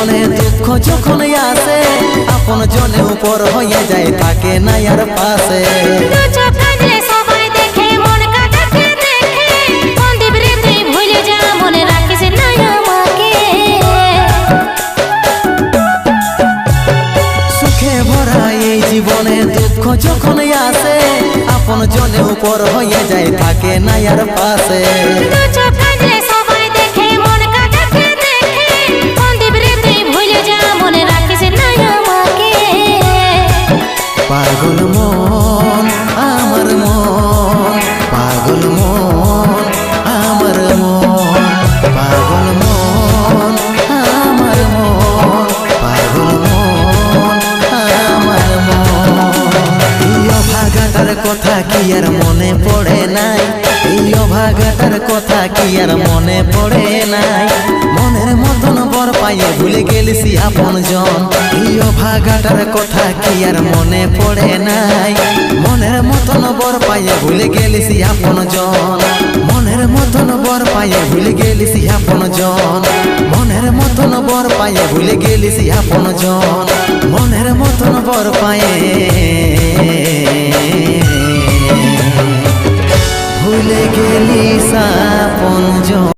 জীবনে দুঃখ যখন আসে আপন জনে উপর হয়ে যায় থাকে না আর পাশে। সবাই দেখে মন কাটাতে দেখে সন্দীপ রে তুই ভুলে যা মনে রাখিস না আমাকে। সুখে ভরা এই জীবনে দুঃখ যখন আসে আপন জনে উপর হয়ে যায় থাকে না আর পাশে। সবাই দেখে মন কাটাতে দেখে সন্দীপ রে তুই ভুলে যা মনে রাখিস না আমাকে। পাগল মন আমার মন, পাগল মন আমার মন, পাগল মন আমার মন, পাগল মন আমার মন। এই অভাগাটার কথা কি আর মনে পড়ে নাই, এই অভাগাটার কথা কি আর মনে পড়ে নাই। মনের মতন বর পাইয়ে ভুলে গেলিস আপন জন, এই অভাগাটার কথা কি আর মনে পড়ে নাই। মনের মতন বর পাইয়ে ভুলে গেলিস আপন জন, মনের মতন বর পাইয়ে ভুলে গেলিস আপন জন, মনের মতন বর পাইয়ে ভুলে গেলিস আপন জন, মনের মতন বর পাইয়ে ভুলে গেলিস আপন জন।